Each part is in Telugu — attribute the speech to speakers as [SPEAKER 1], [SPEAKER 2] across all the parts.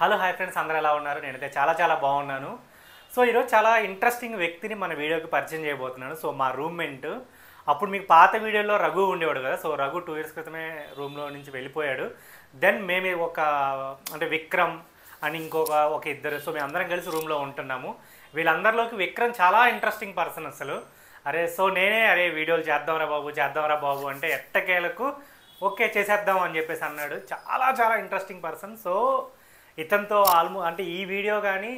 [SPEAKER 1] హలో హాయ్ ఫ్రెండ్స్, అందరూ ఎలా ఉన్నారు? నేనైతే చాలా బాగున్నాను. సో ఈరోజు చాలా ఇంట్రెస్టింగ్ వ్యక్తిని మన వీడియోకి పరిచయం చేయబోతున్నాను. సో మా రూమ్మేట్, అప్పుడు మీకు పాత వీడియోలో రఘు ఉండేవాడు కదా. సో రఘు 2 years క్రితమే రూమ్లో నుంచి వెళ్ళిపోయాడు. దెన్ మేము అంటే విక్రమ్ అని ఒక ఇద్దరు, సో మేము అందరం కలిసి రూమ్లో ఉంటున్నాము. వీళ్ళందరిలోకి విక్రమ్ చాలా ఇంట్రెస్టింగ్ పర్సన్ అసలు. నేనే వీడియోలు చేద్దాంరా బాబు అంటే ఎట్టకేలకు ఓకే చేసేద్దాం అని చెప్పేసి అన్నాడు. చాలా ఇంట్రెస్టింగ్ పర్సన్. సో ఇతనితో అంటే ఈ వీడియో కానీ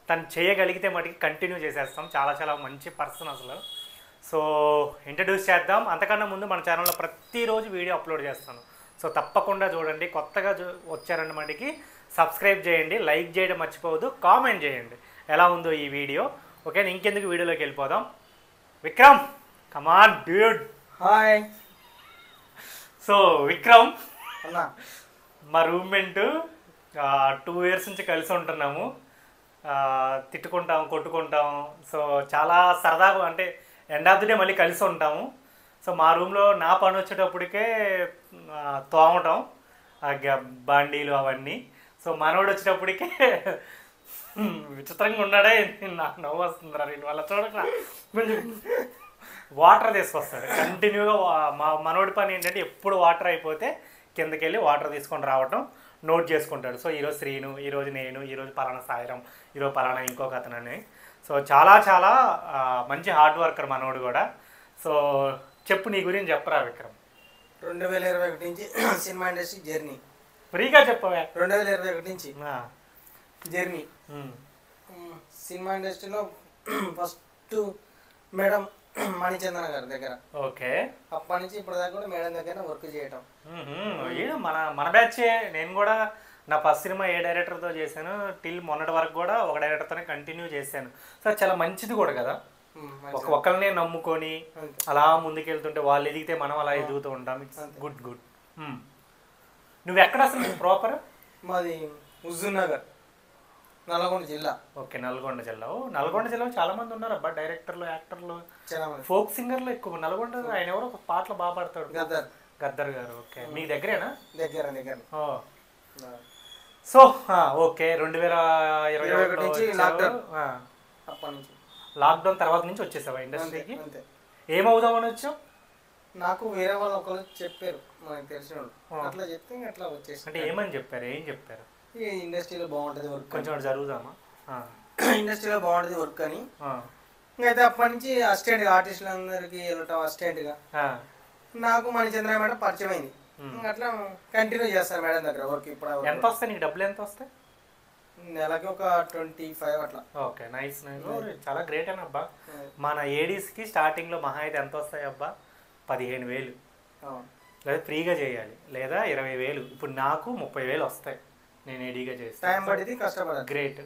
[SPEAKER 1] తను చేయగలిగితే మటుకి కంటిన్యూ చేసేస్తాం. చాలా మంచి పర్సన్ అసలు. సో ఇంట్రడ్యూస్ చేద్దాం. అంతకన్నా ముందు మన ఛానల్లో ప్రతిరోజు వీడియో అప్లోడ్ చేస్తాను. సో తప్పకుండా చూడండి. కొత్తగా వచ్చారన్న మటుకి సబ్స్క్రైబ్ చేయండి, లైక్ చేయడం మర్చిపోవద్దు, కామెంట్ చేయండి ఎలా ఉందో ఈ వీడియో. ఓకే, ఇంకెందుకు వీడియోలోకి వెళ్ళిపోదాం. విక్రమ్, కమాన్ డ్యూడ్.
[SPEAKER 2] హాయ్.
[SPEAKER 1] సో విక్రమ్
[SPEAKER 2] అన్నా,
[SPEAKER 1] మా రూమ్మేట్ 2 years నుంచి కలిసి ఉంటున్నాము. తిట్టుకుంటాం, కొట్టుకుంటాం. సో చాలా సరదాగా, అంటే ఎండ్ ఆఫ్ ది డే మళ్ళీ కలిసి ఉంటాము. సో మా రూమ్లో నా పని వచ్చేటప్పటికే తోమటం, బండీలు అవన్నీ. సో మనోడు వచ్చేటప్పటికే విచిత్రంగా ఉన్నాడే, నాకు నవ్వు వస్తుందిరా నేను వాళ్ళ చూడక. వాటర్ తీసుకొస్తాడు కంటిన్యూగా. మనోడి పని ఏంటంటే ఎప్పుడు వాటర్ అయిపోతే కిందకి వెళ్ళి వాటర్ తీసుకొని రావటం, నోట్ చేసుకుంటాడు. సో ఈరోజు శ్రీను, ఈరోజు నేను, ఈరోజు పలానా సాయిరం, ఈరోజు పలానా ఇంకొక అతనని. సో చాలా మంచి హార్డ్ వర్కర్ మనోడు కూడా. సో చెప్పు, నీ గురించి చెప్పరా విక్రమ్.
[SPEAKER 2] 2021 నుంచి సినిమా ఇండస్ట్రీ జర్నీ.
[SPEAKER 1] ఫ్రీగా చెప్పవే.
[SPEAKER 2] 2021 నుంచి జర్నీ. సినిమా ఇండస్ట్రీలో ఫస్ట్ మేడం మణిచందన గారి దగ్గర.
[SPEAKER 1] ఓకే.
[SPEAKER 2] అప్పటి నుంచి ఇప్పటిదాకా కూడా మేడం దగ్గర వర్క్ చేయటం.
[SPEAKER 1] మన బ్యాచే. నేను కూడా నా ఫస్ట్ సినిమా ఏ డైరెక్టర్తో చేశాను, టిల్ మొన్నటి వరకు కూడా ఒక డైరెక్టర్తోనే కంటిన్యూ చేశాను. సో చాలా మంచిది కూడా కదా, ఒకరినే నమ్ముకొని అలా ముందుకెళ్తుంటే వాళ్ళు ఎదిగితే మనం అలా ఎదుగుతూ ఉంటాం. It's good. నువ్వు ఎక్కడ అసలు ప్రాపర్?
[SPEAKER 2] మాది హుజూర్ నగర్, నల్గొండ జిల్లా.
[SPEAKER 1] ఓకే, నల్గొండ జిల్లా. నల్గొండ జిల్లాలో చాలా మంది ఉన్నారు అబ్బా, డైరెక్టర్లు, యాక్టర్లు, ఫోక్ సింగర్లు ఎక్కువ నల్గొండ. ఆయన ఎవరో ఒక పాటలు బాగా పాడతాడు, గద్దర్ గారు. ఓకే, మీ దగ్గరేనా?
[SPEAKER 2] దగ్గర.
[SPEAKER 1] సో ఓకే, 2021 నుంచి లాక్డౌన్ తర్వాత నుంచి వచ్చేసావా ఇండస్ట్రీకి? ఏమవుదామని వచ్చావు?
[SPEAKER 2] నాకు వేరే వాళ్ళు ఒకరు చెప్పారు, మనకు తెలిసిన వాళ్ళు. అట్లా చెప్తే అట్లా వచ్చేసి.
[SPEAKER 1] అంటే ఏమని చెప్పారు? ఏం చెప్పారు?
[SPEAKER 2] ఈ ఇండస్ట్రీలో బాగుంటుంది వర్క్,
[SPEAKER 1] కొంచెం జరుగుదామా,
[SPEAKER 2] ఇండస్ట్రీలో బాగుంటుంది వర్క్ అని. అయితే అప్పటి నుంచి అసిస్టెంట్గా ఆర్టిస్టులందరికీ వెళ్ళటం అసిస్టెంట్గా. నాకు మణిచంద్ర మేడం పరిచయం అయింది. అట్లా కంటిన్యూ చేస్తాను మేడం దగ్గర వర్క్. ఇప్పుడు
[SPEAKER 1] ఎంత వస్తాయి నీకు? డబ్బులు ఎంత వస్తాయి?
[SPEAKER 2] నెలకి ఒక 25 అట్లా.
[SPEAKER 1] Okay, nice. చాలా గ్రేట్ అని అబ్బా. మన ఏడీస్కి స్టార్టింగ్లో మహా అయితే ఎంత వస్తాయి అబ్బా? 15,000 లేదా ఫ్రీగా చేయాలి, లేదా 20,000. ఇప్పుడు నాకు 30,000 వస్తాయి నేను ఏడీగా చేస్తాను.
[SPEAKER 2] టైం పడింది, కష్టపడాలి.
[SPEAKER 1] గ్రేట్.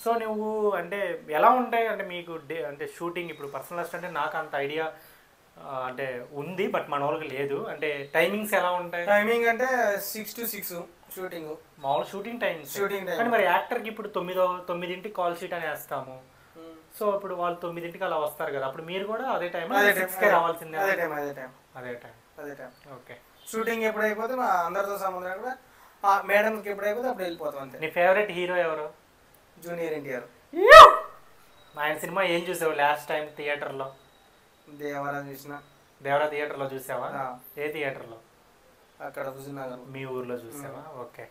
[SPEAKER 1] సో నువ్వు అంటే ఎలా ఉంటాయి అంటే మీకు అంటే షూటింగ్? ఇప్పుడు పర్సనల్ అసిస్టెంట్ అంటే నాకు అంత ఐడియా అంటే ఉంది, బట్ మన వాళ్ళకి లేదు. అంటే టైమింగ్స్ ఎలా ఉంటాయి?
[SPEAKER 2] టైమింగ్ అంటే 6 to 6 షూటింగ్, మామూలు
[SPEAKER 1] షూటింగ్ టైం. కానీ మరి యాక్టర్కి ఇప్పుడు 9కి కాల్ షీట్ అని వేస్తాము. సో ఇప్పుడు వాళ్ళు 9కి అలా వస్తారు కదా, అప్పుడు మీరు కూడా అదే టైం 6కే రావాల్సిందే? అదే టైం. ఓకే.
[SPEAKER 2] షూటింగ్ ఎప్పుడు అయిపోతే అందరితో సంబంధం కూడా మేడంకి ఎప్పుడు అయిపోతే అప్పుడు వెళ్ళిపోతాం అంతే.
[SPEAKER 1] నీ ఫేవరెట్ హీరో ఎవరు?
[SPEAKER 2] జూనియర్ ఎన్టీఆర్.
[SPEAKER 1] ఆయన సినిమా ఏం చూసావు లాస్ట్ టైం థియేటర్లో?
[SPEAKER 2] దేవరా చూసిన.
[SPEAKER 1] దేవరా థియేటర్లో చూసావా? ఏ థియేటర్లో?
[SPEAKER 2] అక్కడ హుజూర్ నగర్.
[SPEAKER 1] మీ ఊర్లో చూసావా? ఓకే.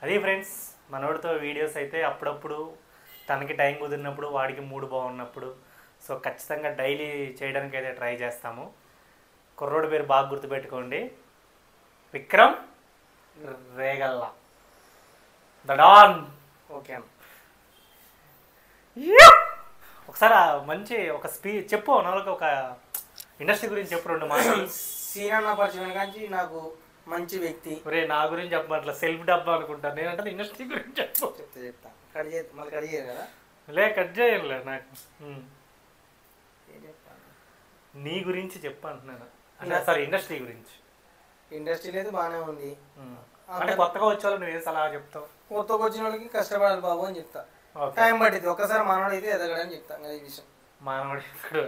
[SPEAKER 1] అది ఫ్రెండ్స్, మనోడితో వీడియోస్ అయితే అప్పుడప్పుడు తనకి టైం కుదిరినప్పుడు, వాడికి మూడు బాగున్నప్పుడు, సో ఖచ్చితంగా డైలీ చేయడానికి అయితే ట్రై చేస్తాము. కుర్రోడి పేరు బాగా గుర్తుపెట్టుకోండి, విక్రమ్ రేగల్లా, ద డాన్.
[SPEAKER 2] ఓకే.
[SPEAKER 1] ఒకసారి మంచి ఒక స్పీచ్ చెప్పు, నాలుగు ఒక ఇండస్ట్రీ గురించి చెప్పు, 2 మాటలు.
[SPEAKER 2] సీనా పరిచయం కానీ నాకు మంచి వ్యక్తి.
[SPEAKER 1] నా గురించి చెప్పమంటా, సెల్ఫ్ డబ్బా అనుకుంటాను నేను. అంటే ఇండస్ట్రీ గురించి
[SPEAKER 2] చెప్తా కట్ చేయ, మళ్ళీ కట్ చేయరు కదా.
[SPEAKER 1] కట్ చేయలే నాకు. నీ గురించి చెప్పు అంటున్నాను. సారీ, ఇండస్ట్రీ గురించి.
[SPEAKER 2] ఇండస్ట్రీ లేదు, బాగానే ఉంది.
[SPEAKER 1] అంటే కొత్తగా వచ్చే వాళ్ళు నువ్వేం సలహా చెప్తావు?
[SPEAKER 2] కొత్తగా వచ్చిన వాళ్ళకి కష్టపడాలి బాబు అని చెప్తా. టైం పట్టింది, ఒక్కసారి మనోడు అయితే ఎదగడని చెప్తాను కదా ఈ విషయం.
[SPEAKER 1] మనోడు ఇప్పుడు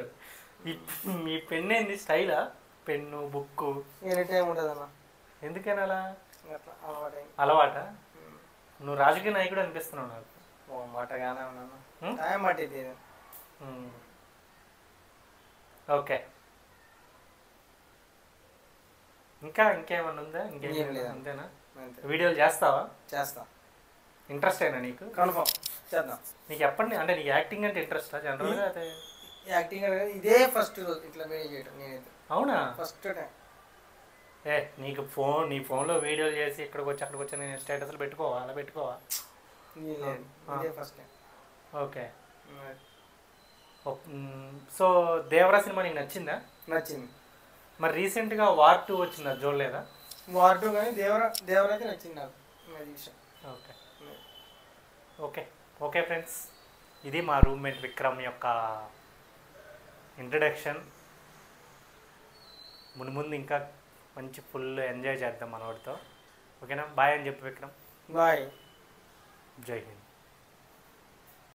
[SPEAKER 1] మీ పెన్ ఏంది? స్టైలా? పెన్ను, బుక్కు
[SPEAKER 2] ఎనీ టైం ఉంటుంది అన్న.
[SPEAKER 1] ఎందుకని అలా?
[SPEAKER 2] అట్లా అలవాటు.
[SPEAKER 1] అలవాట? నువ్వు రాజకీయ నాయకుడు అనిపిస్తున్నావు నాకు.
[SPEAKER 2] ఓ మాటగానే ఉన్నాను టైం పట్టింది.
[SPEAKER 1] ఓకే, ఇంకేమన్నా ఉందా? ఇంకేం లేదు, అంతేనా? వీడియోలు చేస్తావా?
[SPEAKER 2] చేస్తా.
[SPEAKER 1] ఇంట్రెస్ట్ అయినా నీకు?
[SPEAKER 2] కన్ఫర్మ్ చేద్దాం.
[SPEAKER 1] నీకు ఎప్పటి అంటే నీకు యాక్టింగ్ అంటే ఇంట్రెస్టా జనరల్గా? అదే
[SPEAKER 2] యాక్టింగ్ ఇదే ఫస్ట్ రోజు ఇట్లా వీడియో చేయడం నేనైతే.
[SPEAKER 1] అవునా?
[SPEAKER 2] First time.
[SPEAKER 1] నీకు నీ ఫోన్లో వీడియోలు చేసి ఇక్కడికి వచ్చి నేను స్టేటస్లు పెట్టుకోవా? అలా పెట్టుకోవా?
[SPEAKER 2] ఇదే first time.
[SPEAKER 1] Okay. So Devara cinema నీకు నచ్చిందా?
[SPEAKER 2] నచ్చింది.
[SPEAKER 1] మరి రీసెంట్గా వార్ 2 వచ్చిందా, చూడలేదా?
[SPEAKER 2] వార్ 2 కానీ దేవరా అయితే నచ్చింది నాకు.
[SPEAKER 1] ఓకే ఓకే ఓకే ఫ్రెండ్స్, ఇది మా రూమ్మేట్ విక్రమ్ యొక్క ఇంట్రడక్షన్. ముందు ఇంకా మంచి ఫుల్ ఎంజాయ్ చేద్దాం మనవాడితో. ఓకేనా? బాయ్ అని చెప్పు విక్రమ్.
[SPEAKER 2] బాయ్.
[SPEAKER 1] జై హింద్.